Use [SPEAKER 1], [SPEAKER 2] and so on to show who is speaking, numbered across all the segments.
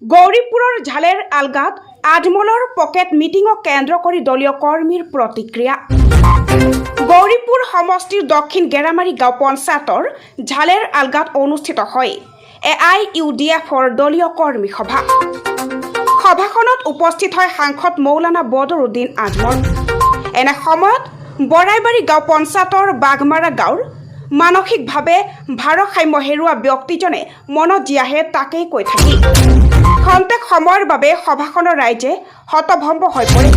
[SPEAKER 1] গৌৰীপুৰৰ ঝালেৰ আলগাত আজমলৰ পকেট মিটিঙক কেন্দ্ৰ কৰি দলীয় কৰ্মীৰ প্ৰতিক্ৰিয়া। গৌৰীপুৰ সমষ্টিৰ দক্ষিণ গেৰামাৰী গাঁও পঞ্চায়তৰ ঝালেৰ আলগাত অনুষ্ঠিত হয় AIUDFৰ দলীয় কৰ্মী সভা। সভাখনত উপস্থিত হয় সাংসদ মৌলানা বদৰুদ্দিন আজমল। এনে সময়ত বৰাইবাৰী গাঁও পঞ্চায়তৰ বাঘমাৰা গাঁৱৰ মানসিকভাৱে ভাৰসাম্য হেৰুৱা ব্যক্তিজনে মনত যি আহে তাকেই কৈ থাকি খন্তেক সময়ৰ বাবে সভাখনৰ ৰাইজে হতভম্ব হৈ পৰে।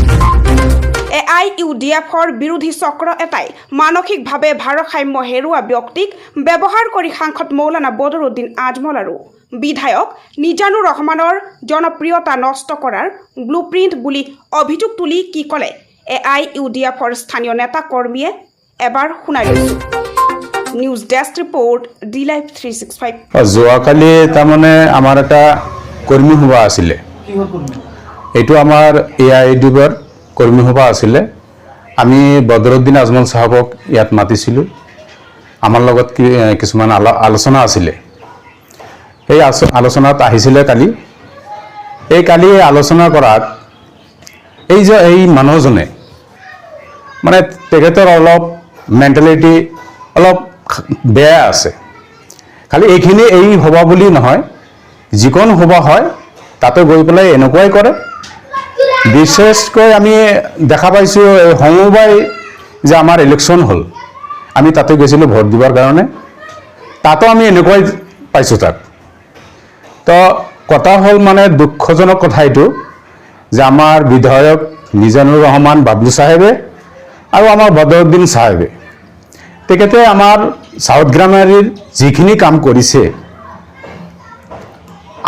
[SPEAKER 1] AIUDFৰ বিৰোধী চক্ৰ এটাই মানসিকভাৱে ভাৰসাম্য হেৰুৱা ব্যক্তিক ব্যৱহাৰ কৰি সাংসদ মৌলানা বদৰুদ্দিন আজমল আৰু বিধায়ক নিজানুৰ ৰহমানৰ জনপ্ৰিয়তা নষ্ট কৰাৰ ব্লুপ্ৰিণ্ট বুলি অভিযোগ তুলি কি ক'লে AIUDFৰ স্থানীয় নেতা কৰ্মীয়ে এবাৰ শুনাই লৈছোঁ। News desk report DLive 365।
[SPEAKER 2] যোৱাকালি তাৰমানে আমাৰ এটা কৰ্মী সভা আছিলে, এইটো আমাৰ AIUDFৰ কৰ্মী সভা আছিলে। আমি বদৰুদ্দিন আজমল চাহাবক ইয়াত মাতিছিলোঁ, আমাৰ লগত কিছুমান আলোচনা আছিলে। এই আলোচনাত আহিছিলে কালি। কালি আলোচনা কৰাত এই মানুহজনে মানে তেখেতৰ অলপ মেণ্টেলিটি অলপ বেয়া আছে। খালি এইখিনি এই সভা বুলি নহয়, যিকোনো সভা হয় তাতে গৈ পেলাই এনেকুৱাই কৰে। বিশেষকৈ আমি দেখা পাইছোঁ সমবায় যে আমাৰ ইলেকশ্যন হ'ল, আমি তাতে গৈছিলোঁ ভোট দিবৰ কাৰণে, তাতো আমি এনেকুৱাই পাইছোঁ তাক। তো কথা হ'ল মানে দুখজনক কথা এইটো যে আমাৰ বিধায়ক নিজানুৰ ৰহমান বাবলু চাহেবে আৰু আমাৰ বদৰুদ্দিন চাহেবে তেখেতে আমাৰ চাউথ গ্ৰামাৰীৰ যিখিনি কাম কৰিছে,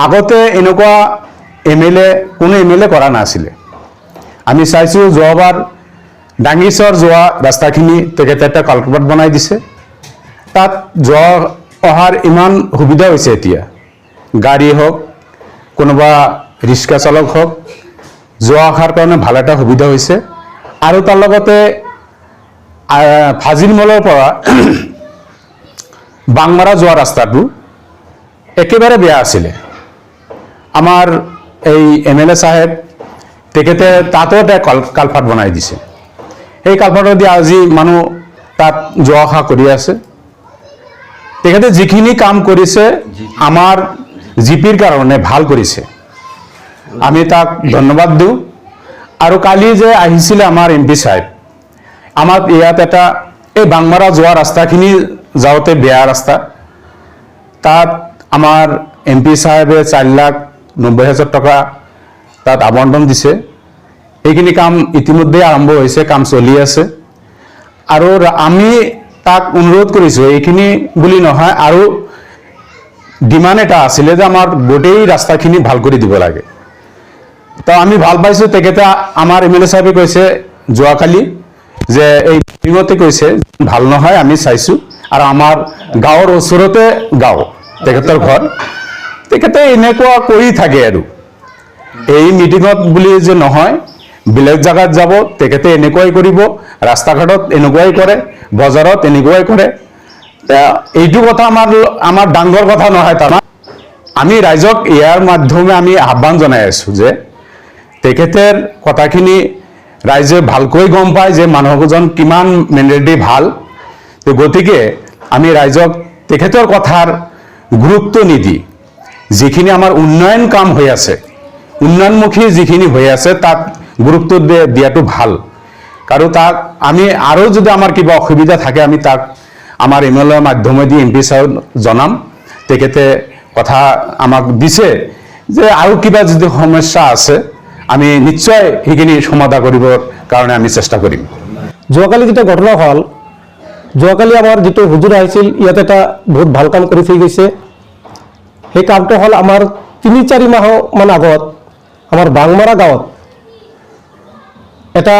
[SPEAKER 2] আগতে এনেকুৱা কোনো MLA কৰা নাছিলে। আমি চাইছোঁ যোৱাবাৰ ডাঙিচৰ যোৱা ৰাস্তাখিনি তেখেতে এটা কালভাৰ্ট বনাই দিছে। তাত যোৱা অহাৰ ইমান সুবিধা হৈছে, এতিয়া গাড়ী হওক কোনোবা ৰিক্সা চালক হওক যোৱা অহাৰ কাৰণে ভাল এটা সুবিধা হৈছে। আৰু তাৰ লগতে ফাজিল মলৰ পৰা বাংমাৰা যোৱা ৰাস্তাটো একেবাৰে বেয়া আছিলে। আমাৰ এই MLA চাহেব তেখেতে তাতো এটা কালভাৰ্ট বনাই দিছে। সেই কালভাৰ্টত দি আজি মানুহ তাত যোৱা অহা কৰি আছে। তেখেতে যিখিনি কাম কৰিছে আমাৰ জিপিৰ কাৰণে ভাল কৰিছে, আমি তাক ধন্যবাদ দিওঁ। আৰু কালি যে আহিছিলে আমাৰ MP চাহেব, আমাৰ ইয়াত এটা এই বাংমাৰা যোৱা ৰাস্তাখিনি যাওঁতে বেয়া ৰাস্তা, তাত আমাৰ MP চাহেবে 4,90,000 টকা তাত আবণ্টন দিছে। এইখিনি কাম ইতিমধ্যে আৰম্ভ হৈছে, কাম চলি আছে। আৰু আমি তাক অনুৰোধ কৰিছোঁ, এইখিনি বুলি নহয় আৰু ডিমাণ্ড এটা আছিলে যে আমাৰ গোটেই ৰাস্তাখিনি ভাল কৰি দিব লাগে। তো আমি ভাল পাইছোঁ, তেখেতে আমাৰ MLA চাহেবে কৈছে যোৱাকালি যে এই মিটিঙতে কৈছে ভাল নহয়, আমি চাইছোঁ। আৰু আমাৰ গাঁৱৰ ওচৰতে গাঁও তেখেতৰ ঘৰ, তেখেতে এনেকুৱা কৰি থাকে। আৰু এই মিটিঙত বুলি যে নহয়, বেলেগ জেগাত যাব তেখেতে এনেকুৱাই কৰিব, ৰাস্তা ঘাটত এনেকুৱাই কৰে, বজাৰত এনেকুৱাই কৰে। এইটো কথা আমাৰ ডাঙৰ কথা নহয়। তাৰ আমি ৰাইজক ইয়াৰ মাধ্যমে আমি আহ্বান জনাই আছোঁ যে তেখেতৰ কথাখিনি ৰাইজে ভালকৈ গম পায় যে মানুহজন কিমান মেণ্টেলিটি ভাল। তো গতিকে আমি ৰাইজক তেখেতৰ কথাৰ গুৰুত্ব নিদি যিখিনি আমাৰ উন্নয়ন কাম হৈ আছে, উন্নয়নমুখী যিখিনি হৈ আছে তাত গুৰুত্ব দিয়াটো ভাল। আৰু তাক আমি আৰু যদি আমাৰ কিবা অসুবিধা থাকে আমি তাক আমাৰ MLA মাধ্যমেদি MP চাহেব জনাম। তেখেতে কথা আমাক দিছে যে আৰু কিবা যদি সমস্যা আছে আমি নিশ্চয় সেইখিনি সমাধান কৰিবৰ কাৰণে আমি চেষ্টা কৰিম।
[SPEAKER 3] যোৱাকালি যেটা ঘটনা হ'ল, যোৱাকালি আমাৰ যিটো হুজুৰ আহিছিল ইয়াত এটা বহুত ভাল কাম কৰি থৈ গৈছে। সেই কামটো হ'ল আমাৰ 3-4 মাহমান আগত আমাৰ বাংমাৰা গাঁৱত এটা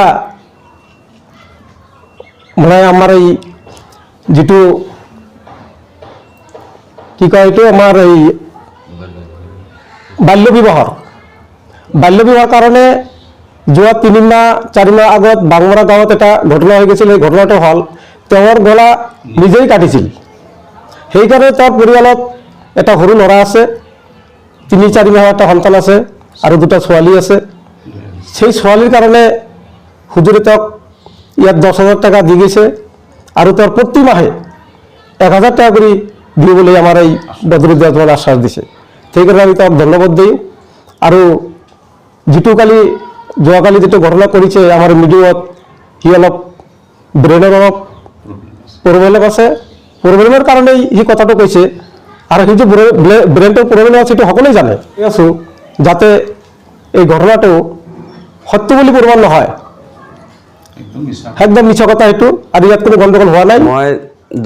[SPEAKER 3] মানে আমাৰ এই যিটো কি কয় এইটো আমাৰ এই বাল্য বিবাহৰ কাৰণে যোৱা 3-4 মাহ আগত বাংমাৰা গাঁৱত এটা ঘটনা হৈ গৈছিল। এই ঘটনাটো হ'ল তেওঁৰ গলা নিজেই কাটিছিল। সেইকাৰণে তেওঁৰ পৰিয়ালত এটা সৰু ল'ৰা আছে, তিনি-4 মাহৰ এটা সন্তান আছে আৰু 2টা ছোৱালী আছে। সেই ছোৱালীৰ কাৰণে হুজুৰে তেওঁক ইয়াত 10,000 টাকা দি গৈছে আৰু তেওঁৰ প্ৰতি মাহে 1,000 টাকা কৰি দিবলৈ আমাৰ এই বদৰুদ্দিন আশ্বাস দিছে। সেইকাৰণে আমি তেওঁক ধন্যবাদ দিওঁ। আৰু যোৱাকালি যিটো ঘটনা কৰিছে আমাৰ মিডিয়াত, সি অলপ ব্ৰেইনৰ অলপ প্ৰব্লেম আছে, প্ৰব্লেমৰ কাৰণেই সি কথাটো কৈছে। আৰু সেই যে ব্ৰেইনটোৰ প্ৰব্লেম আছে সেইটো সকলোৱে জানে। আছোঁ যাতে এই ঘটনাটো সত্য বুলি প্ৰমাণ নহয়, একদম মিছা কথা সেইটো, আৰু ইয়াত কোনো গণ্ডগোল হোৱা নাই।
[SPEAKER 4] মই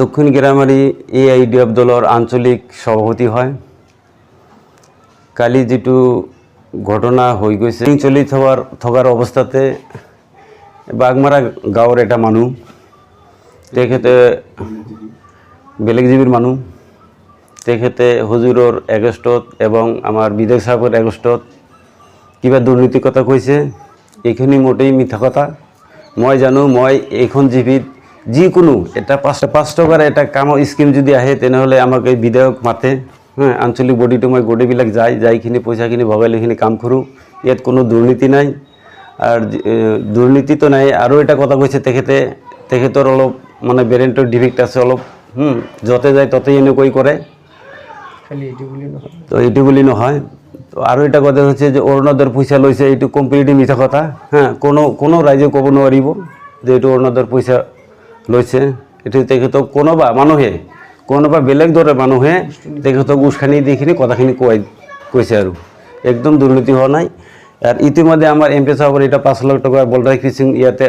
[SPEAKER 4] দক্ষিণ গেৰামাৰী AIDF দলৰ আঞ্চলিক সভাপতি হয়। কালি যেটো ঘটনা হৈ গৈছে, চলি থকাৰ অৱস্থাতে বাগমাৰা গাঁৱৰ এটা মানুহ, তেখেতে বেলেগ জীৱীৰ মানুহ, তেখেতে হুজুৰৰ এগেষ্টত এবং আমাৰ বিধায়ক সাহেবৰ এগেষ্টত কিবা দুৰ্নীতিৰ কথা কৈছে। এইখিনি মোটেই মিথ্যা কথা। মই জানো, মই এইখন জীৱীত যিকোনো এটা 5 টকাৰ এটা কামৰ স্কিম যদি আহে তেনেহ'লে আমাক এই বিধায়ক মাতে, আঞ্চলিক বডিটো মই গোটেইবিলাক যাইখিনি পইচাখিনি ভগাই লৈখিনি কাম কৰোঁ। ইয়াত কোনো দুৰ্নীতি নাই, আৰু দুৰ্নীতিটো নাই। আৰু এটা কথা কৈছে তেখেতৰ অলপ মানে ব্ৰেইনটোৰ ডিফেক্ট আছে অলপ, য'তে যায় ত'তেই এনেকৈ কৰে, তো এইটো বুলি নহয়। তো আৰু এটা কথা হৈছে যে অৰুণোদয়ৰ পইচা লৈছে, এইটো কমপ্লিটলি মিছা কথা। কোনো ৰাইজে ক'ব নোৱাৰিব যে এইটো অৰুণোদয়ৰ পইচা লৈছে। এইটো তেখেতক কোনোবা বেলেগ দৰে মানুহে তেখেতক উস্কানি দিখিনি কথাখিনি কৈছে, আৰু একদম দুৰ্নীতি হোৱা নাই। আৰু ইতিমধ্যে আমাৰ MP সাহেবৰ এটা 5 লাখ টকা বলৰাই ফিচিং ইয়াতে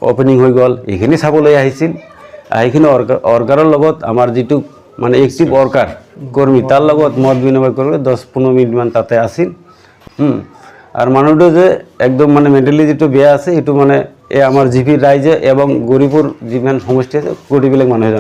[SPEAKER 4] অপেনিং হৈ গ'ল। এইখিনি চাবলৈ আহিছিল, এইখিনি অৰ্কাৰৰ লগত আমাৰ যিটো মানে এক্টিভ অৰ্কাৰ কৰ্মী তাৰ লগত মত বিনিময় কৰি 10-15 মিনিটমান তাতে আছিল। আৰু মানুহটো যে একদম মানে মেণ্টেলি যিটো বেয়া আছে, সেইটো মানে এই আমাৰ জিপিৰ ৰাইজে এবং গৰিবৰ যিমান সমষ্টি আছে গোটেইবিলাক মানুহে